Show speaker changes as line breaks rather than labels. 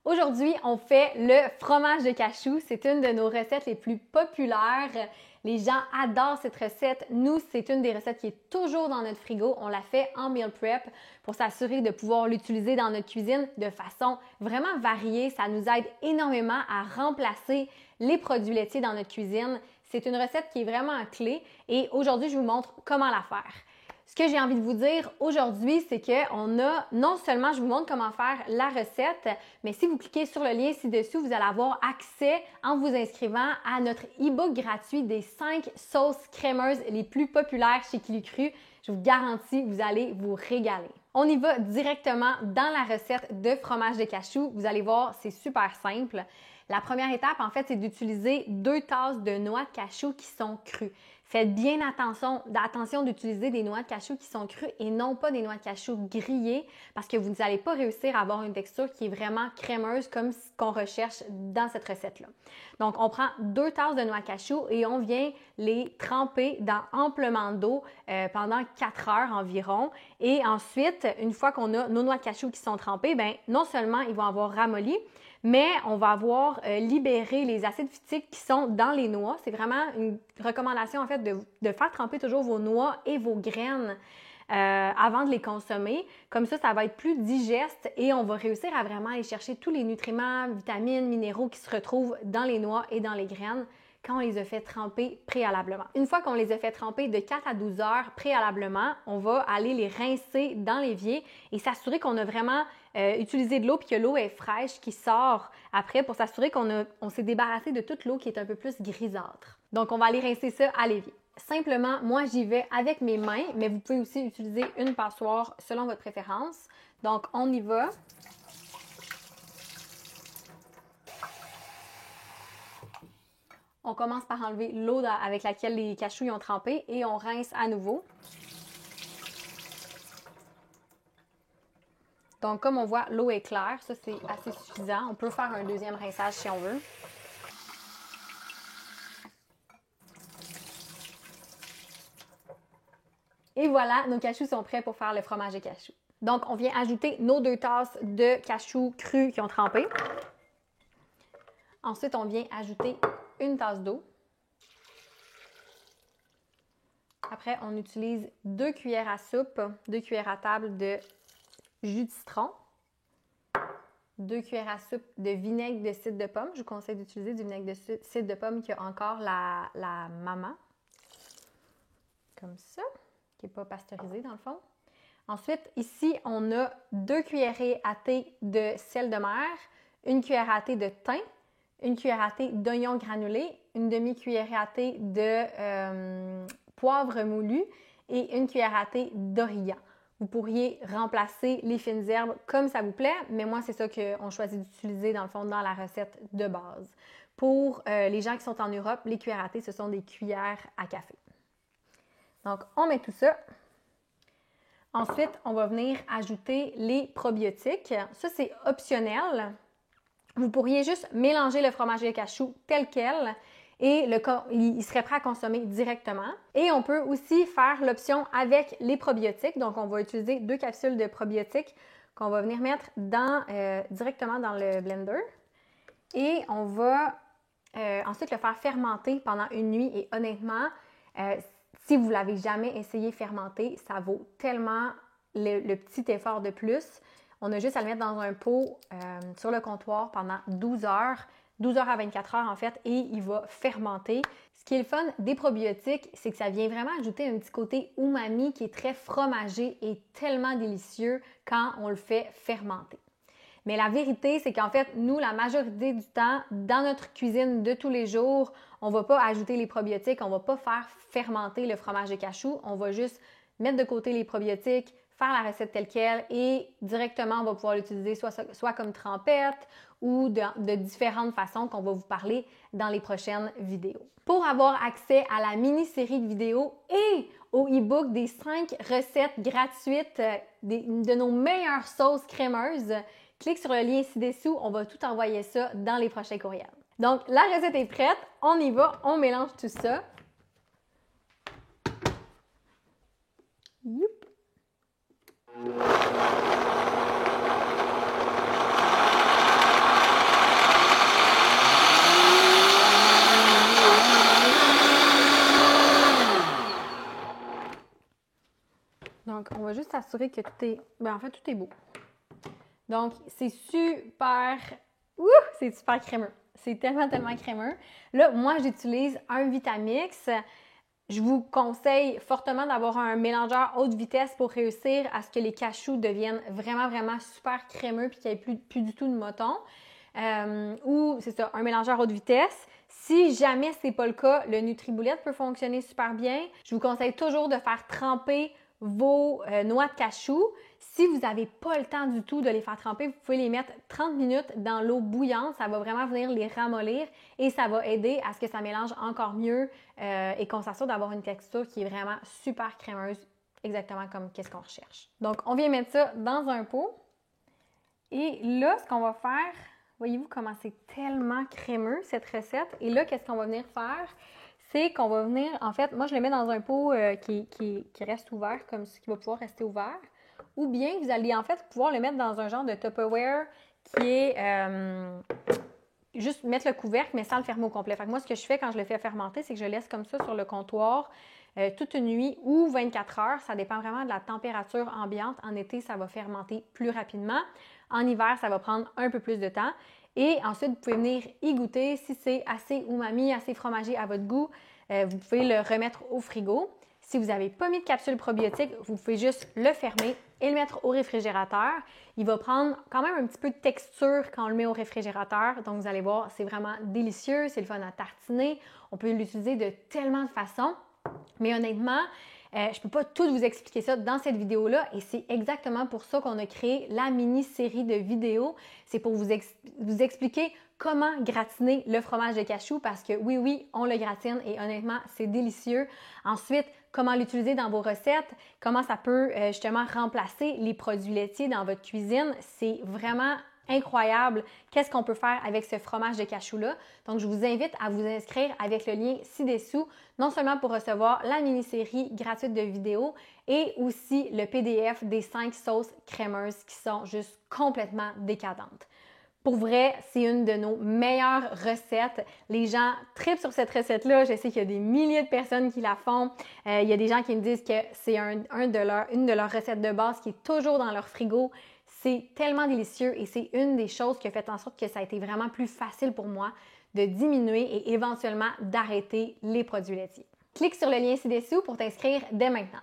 Aujourd'hui, on fait le fromage de cachou. C'est une de nos recettes les plus populaires. Les gens adorent cette recette. Nous, c'est une des recettes qui est toujours dans notre frigo. On la fait en meal prep pour s'assurer de pouvoir l'utiliser dans notre cuisine de façon vraiment variée. Ça nous aide énormément à remplacer les produits laitiers dans notre cuisine. C'est une recette qui est vraiment clé et aujourd'hui, je vous montre comment la faire. Ce que j'ai envie de vous dire aujourd'hui, c'est qu'on a, non seulement je vous montre comment faire la recette, mais si vous cliquez sur le lien ci-dessous, vous allez avoir accès en vous inscrivant à notre e-book gratuit des 5 sauces crémeuses les plus populaires chez Qui l'eût cru. Je vous garantis, vous allez vous régaler. On y va directement dans la recette de fromage de cachou. Vous allez voir, c'est super simple. La première étape, en fait, c'est d'utiliser 2 tasses de noix de cachou qui sont crues. Faites bien attention d'utiliser des noix de cachou qui sont crues et non pas des noix de cachou grillées parce que vous n'allez pas réussir à avoir une texture qui est vraiment crémeuse comme ce qu'on recherche dans cette recette-là. Donc, on prend 2 tasses de noix de cachou et on vient les tremper dans amplement d'eau pendant 4 heures environ. Et ensuite, une fois qu'on a nos noix de cachou qui sont trempées, bien, non seulement ils vont avoir ramolli, mais on va avoir libéré les acides phytiques qui sont dans les noix. C'est vraiment une recommandation en fait de faire tremper toujours vos noix et vos graines avant de les consommer. Comme ça va être plus digeste et on va réussir à vraiment aller chercher tous les nutriments, vitamines, minéraux qui se retrouvent dans les noix et dans les graines quand on les a fait tremper préalablement. Une fois qu'on les a fait tremper de 4 à 12 heures préalablement, on va aller les rincer dans l'évier et s'assurer qu'on a vraiment utilisé de l'eau puis que l'eau est fraîche qui sort après pour s'assurer qu'on s'est débarrassé de toute l'eau qui est un peu plus grisâtre. Donc, on va aller rincer ça à l'évier. Simplement, moi, j'y vais avec mes mains, mais vous pouvez aussi utiliser une passoire selon votre préférence. Donc, on y va. On commence par enlever l'eau avec laquelle les cachous ont trempé et on rince à nouveau. Donc, comme on voit, l'eau est claire. Ça, c'est assez suffisant. On peut faire un deuxième rinçage si on veut. Et voilà, nos cachous sont prêts pour faire le fromage de cachou. Donc, on vient ajouter nos 2 tasses de cachous crus qui ont trempé. Ensuite, on vient ajouter une tasse d'eau. Après, on utilise 2 cuillères à soupe, 2 cuillères à table de jus de citron, 2 cuillères à soupe de vinaigre de cidre de pomme. Je vous conseille d'utiliser du vinaigre de cidre de pomme qui a encore la maman, comme ça, qui n'est pas pasteurisé dans le fond. Ensuite, ici, on a 2 cuillerées à thé de sel de mer, 1 cuillère à thé de thym, 1 cuillère à thé d'oignon granulé, une demi-cuillère à thé de poivre moulu et 1 cuillère à thé d'origan. Vous pourriez remplacer les fines herbes comme ça vous plaît, mais moi, c'est ça qu'on choisit d'utiliser dans le fond dans la recette de base. Pour les gens qui sont en Europe, les cuillères à thé, ce sont des cuillères à café. Donc, on met tout ça. Ensuite, on va venir ajouter les probiotiques. Ça, c'est optionnel. Vous pourriez juste mélanger le fromage de cachou tel quel et il serait prêt à consommer directement. Et on peut aussi faire l'option avec les probiotiques. Donc, on va utiliser 2 capsules de probiotiques qu'on va venir mettre directement dans le blender. Et on va ensuite le faire fermenter pendant une nuit. Et honnêtement, si vous ne l'avez jamais essayé fermenter, ça vaut tellement le petit effort de plus. On a juste à le mettre dans un pot sur le comptoir pendant 12 heures à 24 heures en fait, et il va fermenter. Ce qui est le fun des probiotiques, c'est que ça vient vraiment ajouter un petit côté umami qui est très fromager et tellement délicieux quand on le fait fermenter. Mais la vérité, c'est qu'en fait, nous, la majorité du temps, dans notre cuisine de tous les jours, on ne va pas ajouter les probiotiques, on ne va pas faire fermenter le fromage de cachou, on va juste mettre de côté les probiotiques, faire la recette telle quelle et directement, on va pouvoir l'utiliser soit comme trempette ou de différentes façons qu'on va vous parler dans les prochaines vidéos. Pour avoir accès à la mini-série de vidéos et au e-book des 5 recettes gratuites de nos meilleures sauces crémeuses, clique sur le lien ci-dessous, on va tout envoyer ça dans les prochains courriels. Donc, la recette est prête, on y va, on mélange tout ça. Youp. m'assurer que tout est... Ben, en fait, tout est beau. Donc, c'est super crémeux. C'est tellement, tellement crémeux. Là, moi, j'utilise un Vitamix. Je vous conseille fortement d'avoir un mélangeur haute vitesse pour réussir à ce que les cachous deviennent vraiment, vraiment super crémeux puis qu'il n'y ait plus du tout de mouton. Ou, c'est ça, un mélangeur haute vitesse. Si jamais ce n'est pas le cas, le Nutriboulette peut fonctionner super bien. Je vous conseille toujours de faire tremper vos noix de cachou. Si vous n'avez pas le temps du tout de les faire tremper, vous pouvez les mettre 30 minutes dans l'eau bouillante. Ça va vraiment venir les ramollir et ça va aider à ce que ça mélange encore mieux et qu'on s'assure d'avoir une texture qui est vraiment super crémeuse, exactement comme qu'est-ce qu'on recherche. Donc, on vient mettre ça dans un pot. Et là, ce qu'on va faire, voyez-vous comment c'est tellement crémeux, cette recette. Et là, qu'est-ce qu'on va venir faire? C'est qu'on va venir, en fait, moi, je le mets dans un pot qui reste ouvert, comme ce qui va pouvoir rester ouvert. Ou bien, vous allez en fait pouvoir le mettre dans un genre de Tupperware qui est juste mettre le couvercle, mais sans le fermer au complet. Fait que moi, ce que je fais quand je le fais fermenter, c'est que je laisse comme ça sur le comptoir toute une nuit ou 24 heures. Ça dépend vraiment de la température ambiante. En été, ça va fermenter plus rapidement. En hiver, ça va prendre un peu plus de temps. Et ensuite, vous pouvez venir y goûter. Si c'est assez umami, assez fromagé à votre goût, vous pouvez le remettre au frigo. Si vous n'avez pas mis de capsule probiotique, vous pouvez juste le fermer et le mettre au réfrigérateur. Il va prendre quand même un petit peu de texture quand on le met au réfrigérateur. Donc, vous allez voir, c'est vraiment délicieux, c'est le fun à tartiner. On peut l'utiliser de tellement de façons. Mais honnêtement, je ne peux pas tout vous expliquer ça dans cette vidéo-là et c'est exactement pour ça qu'on a créé la mini-série de vidéos. C'est pour vous expliquer comment gratiner le fromage de cachou parce que oui, on le gratine et honnêtement, c'est délicieux. Ensuite, comment l'utiliser dans vos recettes, comment ça peut justement remplacer les produits laitiers dans votre cuisine. C'est vraiment incroyable qu'est-ce qu'on peut faire avec ce fromage de cachou-là. Donc, je vous invite à vous inscrire avec le lien ci-dessous, non seulement pour recevoir la mini-série gratuite de vidéos et aussi le PDF des 5 sauces crémeuses qui sont juste complètement décadentes. Pour vrai, c'est une de nos meilleures recettes. Les gens tripent sur cette recette-là. Je sais qu'il y a des milliers de personnes qui la font. Il y a des gens qui me disent que c'est une de leurs recettes de base qui est toujours dans leur frigo. C'est tellement délicieux et c'est une des choses qui a fait en sorte que ça a été vraiment plus facile pour moi de diminuer et éventuellement d'arrêter les produits laitiers. Clique sur le lien ci-dessous pour t'inscrire dès maintenant.